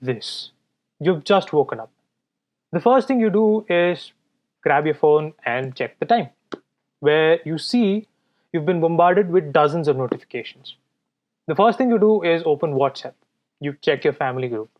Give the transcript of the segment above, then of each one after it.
this. You've just woken up. The first thing you do is grab your phone and check the time, where you see you've been bombarded with dozens of notifications. The first thing you do is open WhatsApp. You check your family group,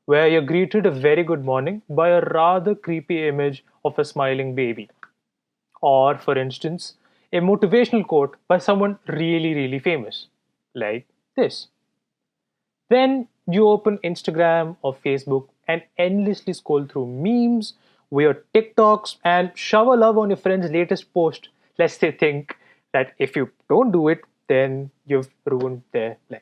where you're greeted a very good morning by a rather creepy image of a smiling baby. Or, for instance, a motivational quote by someone really, really famous, like this. Then you open Instagram or Facebook and endlessly scroll through memes, weird TikToks, and shower love on your friend's latest post, lest they think that if you don't do it, then you've ruined their life.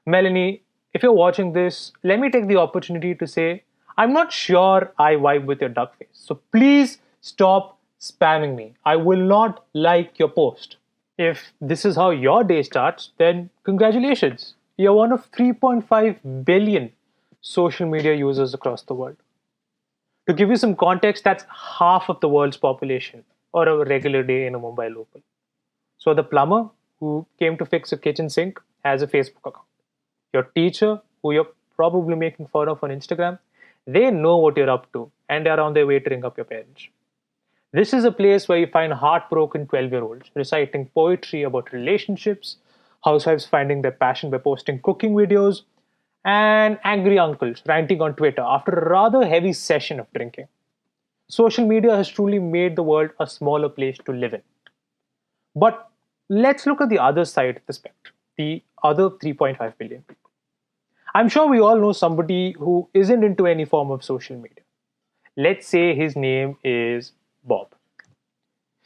Melanie, if you're watching this, let me take the opportunity to say I'm not sure I vibe with your duck face. So please stop spamming me. I will not like your post. If this is how your day starts, then congratulations. You're one of 3.5 billion social media users across the world. To give you some context, that's half of the world's population, or a regular day in a Mumbai local. So the plumber who came to fix a kitchen sink has a Facebook account. Your teacher, who you're probably making fun of on Instagram, they know what you're up to and they're on their way to ring up your parents. This is a place where you find heartbroken 12-year-olds reciting poetry about relationships, housewives finding their passion by posting cooking videos, and angry uncles ranting on Twitter after a rather heavy session of drinking. Social media has truly made the world a smaller place to live in. But let's look at the other side of the spectrum, the other 3.5 billion people. I'm sure we all know somebody who isn't into any form of social media. Let's say his name is Bob.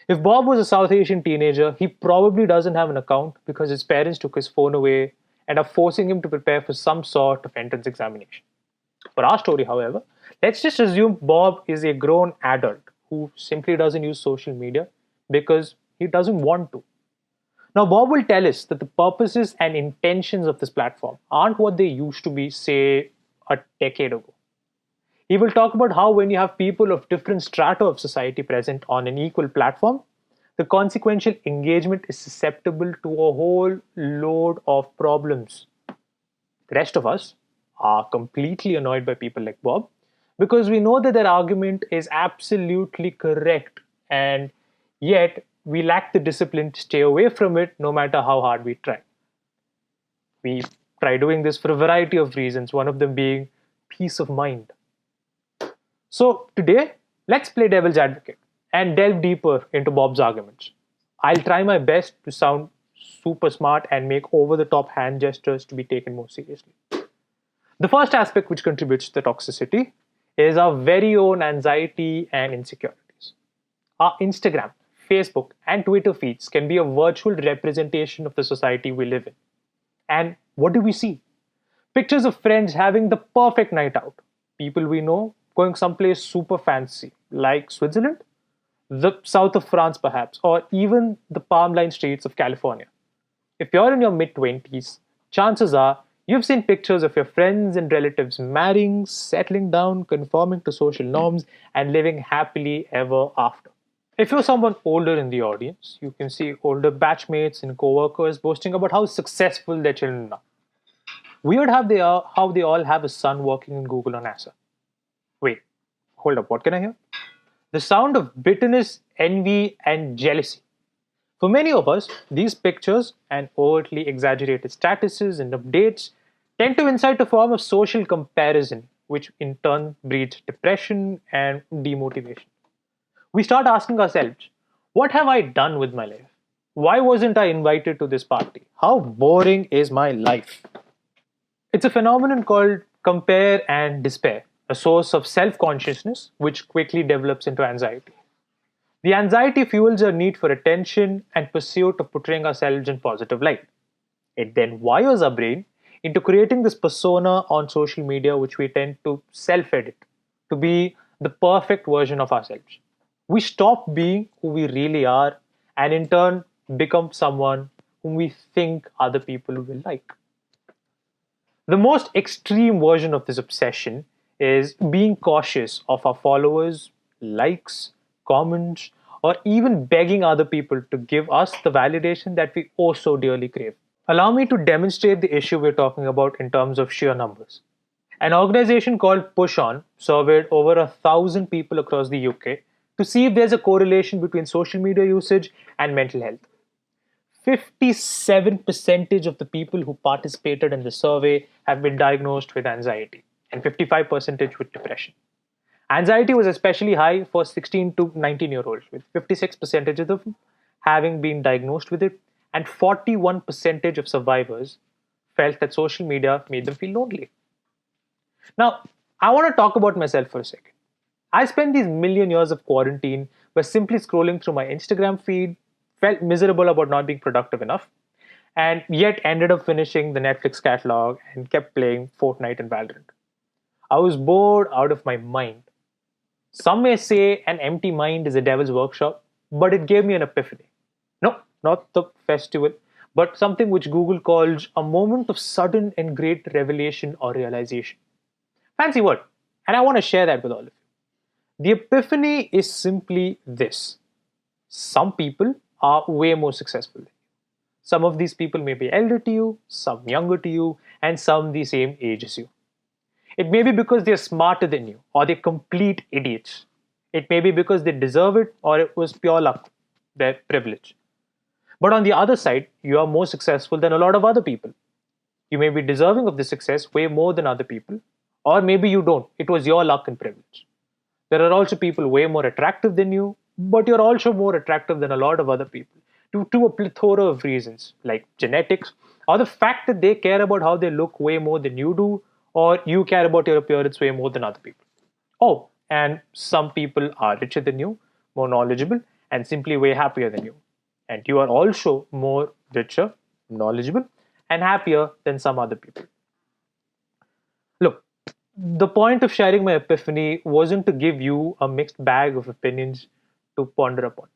If Bob was a South Asian teenager, he probably doesn't have an account because his parents took his phone away and are forcing him to prepare for some sort of entrance examination. For our story, however, let's just assume Bob is a grown adult who simply doesn't use social media because he doesn't want to. Now, Bob will tell us that the purposes and intentions of this platform aren't what they used to be, say, a decade ago. He will talk about how when you have people of different strata of society present on an equal platform, the consequential engagement is susceptible to a whole load of problems. The rest of us are completely annoyed by people like Bob because we know that their argument is absolutely correct, and yet we lack the discipline to stay away from it no matter how hard we try. We try doing this for a variety of reasons, one of them being peace of mind. So today, let's play devil's advocate and delve deeper into Bob's arguments. I'll try my best to sound super smart and make over-the-top hand gestures to be taken more seriously. The first aspect which contributes to the toxicity is our very own anxiety and insecurities. Our Instagram, Facebook, and Twitter feeds can be a virtual representation of the society we live in. And what do we see? Pictures of friends having the perfect night out. People we know going someplace super fancy, like Switzerland, the south of France perhaps, or even the palm-lined streets of California. If you're in your mid-20s, chances are you've seen pictures of your friends and relatives marrying, settling down, conforming to social norms, and living happily ever after. If you're someone older in the audience, you can see older batchmates and co-workers boasting about how successful their children are. Weird how they all have a son working in Google or NASA. Wait, hold up, what can I hear? The sound of bitterness, envy, and jealousy. For many of us, these pictures and overtly exaggerated statuses and updates tend to incite a form of social comparison, which in turn breeds depression and demotivation. We start asking ourselves, what have I done with my life? Why wasn't I invited to this party? How boring is my life? It's a phenomenon called compare and despair, a source of self-consciousness which quickly develops into anxiety. The anxiety fuels our need for attention and pursuit of portraying ourselves in positive light. It then wires our brain into creating this persona on social media which we tend to self-edit to be the perfect version of ourselves. We stop being who we really are and in turn become someone whom we think other people will like. The most extreme version of this obsession is being cautious of our followers, likes, comments, or even begging other people to give us the validation that we oh so dearly crave. Allow me to demonstrate the issue we're talking about in terms of sheer numbers. An organization called Push On surveyed over 1,000 people across the UK to see if there's a correlation between social media usage and mental health. 57% of the people who participated in the survey have been diagnosed with anxiety and 55% with depression. Anxiety was especially high for 16 to 19-year-olds, with 56% of them having been diagnosed with it, and 41% of survivors felt that social media made them feel lonely. Now, I want to talk about myself for a second. I spent these million years of quarantine by simply scrolling through my Instagram feed, felt miserable about not being productive enough, and yet ended up finishing the Netflix catalog and kept playing Fortnite and Valorant. I was bored out of my mind. Some may say an empty mind is a devil's workshop, but it gave me an epiphany. No, not the festival, but something which Google calls a moment of sudden and great revelation or realization. Fancy word, and I want to share that with all of you. The epiphany is simply this: some people are way more successful than you. Some of these people may be elder to you, some younger to you, and some the same age as you. It may be because they're smarter than you, or they're complete idiots. It may be because they deserve it, or it was pure luck, their privilege. But on the other side, you are more successful than a lot of other people. You may be deserving of the success way more than other people, or maybe you don't. It was your luck and privilege. There are also people way more attractive than you, but you're also more attractive than a lot of other people due to a plethora of reasons, like genetics, or the fact that they care about how they look way more than you do, or you care about your appearance way more than other people. Oh, and some people are richer than you, more knowledgeable, and simply way happier than you. And you are also more richer, knowledgeable, and happier than some other people. Look, the point of sharing my epiphany wasn't to give you a mixed bag of opinions to ponder upon.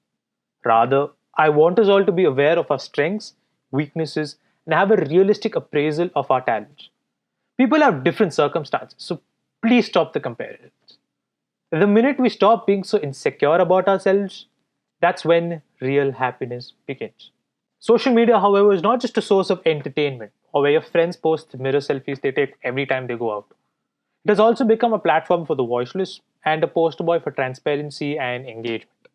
Rather, I want us all to be aware of our strengths, weaknesses, and have a realistic appraisal of our talents. People have different circumstances, so please stop the comparisons. The minute we stop being so insecure about ourselves, that's when real happiness begins. Social media, however, is not just a source of entertainment or where your friends post mirror selfies they take every time they go out. It has also become a platform for the voiceless and a poster boy for transparency and engagement.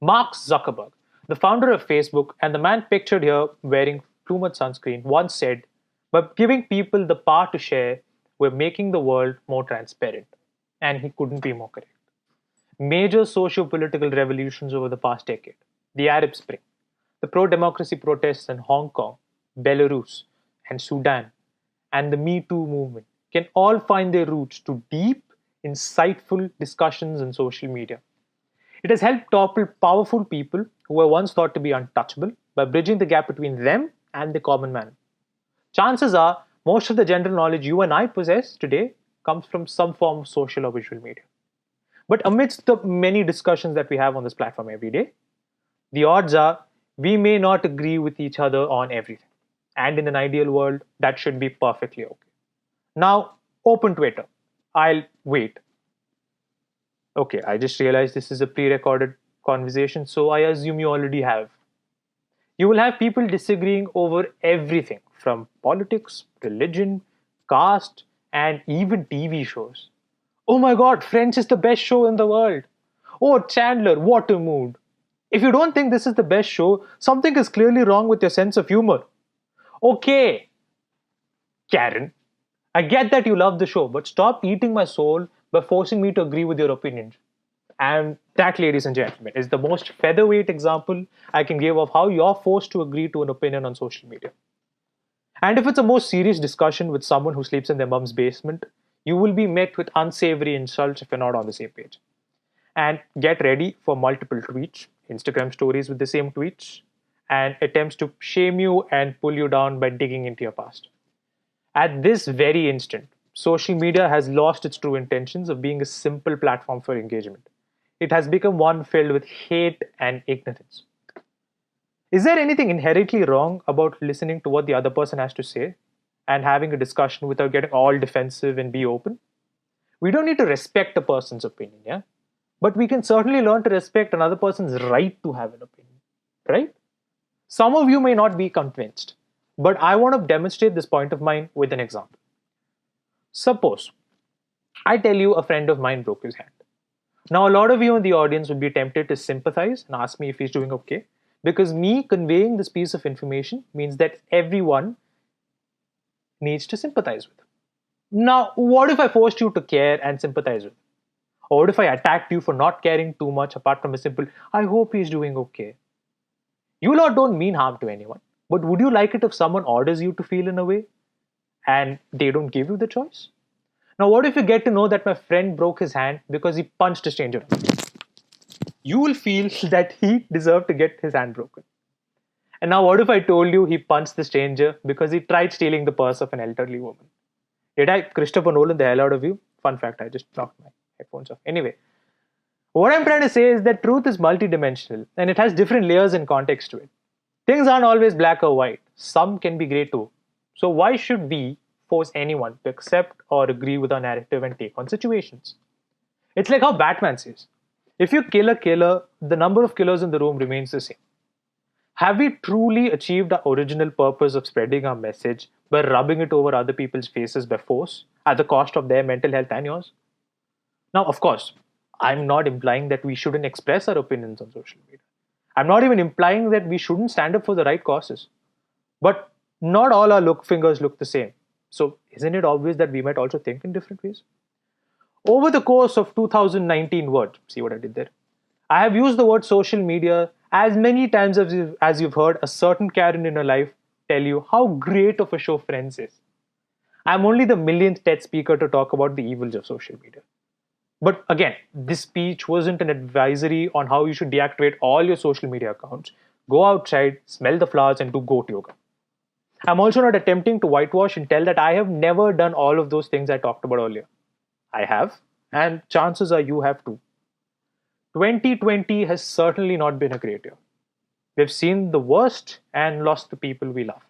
Mark Zuckerberg, the founder of Facebook and the man pictured here wearing too much sunscreen, once said, "By giving people the power to share, we're making the world more transparent." And he couldn't be more correct. Major socio-political revolutions over the past decade: the Arab Spring, the pro-democracy protests in Hong Kong, Belarus, and Sudan, and the Me Too movement can all find their roots to deep, insightful discussions on social media. It has helped topple powerful people who were once thought to be untouchable by bridging the gap between them and the common man. Chances are most of the general knowledge you and I possess today comes from some form of social or visual media. But amidst the many discussions that we have on this platform every day, the odds are we may not agree with each other on everything. And in an ideal world, that should be perfectly okay. Now, open Twitter. I'll wait. Okay, I just realized this is a pre-recorded conversation, so I assume you already have. You will have people disagreeing over everything from politics, religion, caste, and even TV shows. Oh my god, Friends is the best show in the world. Oh, Chandler, what a mood. If you don't think this is the best show, something is clearly wrong with your sense of humor. Okay, Karen, I get that you love the show, but stop eating my soul by forcing me to agree with your opinions. And that, ladies and gentlemen, is the most featherweight example I can give of how you're forced to agree to an opinion on social media. And if it's a more serious discussion with someone who sleeps in their mom's basement, you will be met with unsavory insults if you're not on the same page. And get ready for multiple tweets, Instagram stories with the same tweets, and attempts to shame you and pull you down by digging into your past. At this very instant, social media has lost its true intentions of being a simple platform for engagement. It has become one filled with hate and ignorance. Is there anything inherently wrong about listening to what the other person has to say and having a discussion without getting all defensive and be open? We don't need to respect a person's opinion, yeah? But we can certainly learn to respect another person's right to have an opinion, right? Some of you may not be convinced, but I want to demonstrate this point of mine with an example. Suppose I tell you, a friend of mine broke his hand. Now, a lot of you in the audience would be tempted to sympathize and ask me if he's doing okay, because me conveying this piece of information means that everyone needs to sympathize with. Now, what if I forced you to care and sympathize with? Or what if I attacked you for not caring too much apart from a simple, I hope he's doing okay? You lot don't mean harm to anyone, but would you like it if someone orders you to feel in a way and they don't give you the choice? Now, what if you get to know that my friend broke his hand because he punched a stranger? You will feel that he deserved to get his hand broken. And now, what if I told you he punched the stranger because he tried stealing the purse of an elderly woman? Did I Christopher Nolan the hell out of you? Fun fact, I just knocked my headphones off. Anyway, what I'm trying to say is that truth is multidimensional and it has different layers and context to it. Things aren't always black or white. Some can be grey too. So why should we force anyone to accept or agree with our narrative and take on situations? It's like how Batman says, if you kill a killer, the number of killers in the room remains the same. Have we truly achieved our original purpose of spreading our message by rubbing it over other people's faces by force at the cost of their mental health and yours? Now, of course, I'm not implying that we shouldn't express our opinions on social media. I'm not even implying that we shouldn't stand up for the right causes. But not all our fingers look the same. So isn't it obvious that we might also think in different ways? Over the course of 2019 words, see what I did there? I have used the word social media as many times as you've heard a certain Karen in your life tell you how great of a show Friends is. I'm only the millionth TED speaker to talk about the evils of social media. But again, this speech wasn't an advisory on how you should deactivate all your social media accounts, go outside, smell the flowers, and do goat yoga. I'm also not attempting to whitewash and tell that I have never done all of those things I talked about earlier. I have, and chances are you have too. 2020 has certainly not been a great year. We've seen the worst and lost the people we love.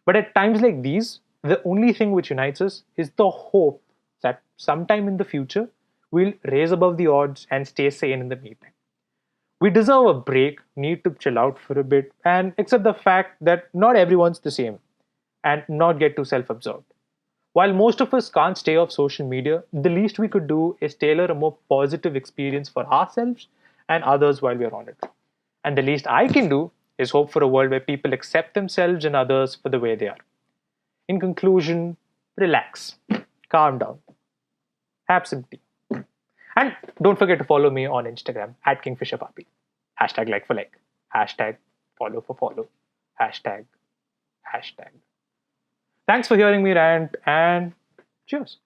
But at times like these, the only thing which unites us is the hope that sometime in the future, we'll raise above the odds and stay sane in the meantime. We deserve a break, need to chill out for a bit, and accept the fact that not everyone's the same, and not get too self-absorbed. While most of us can't stay off social media, the least we could do is tailor a more positive experience for ourselves and others while we're on it. And the least I can do is hope for a world where people accept themselves and others for the way they are. In conclusion, relax, calm down, have some tea. And don't forget to follow me on Instagram at KingfisherPapi. Hashtag like for like. Hashtag follow for follow. Hashtag. Thanks for hearing me rant and cheers.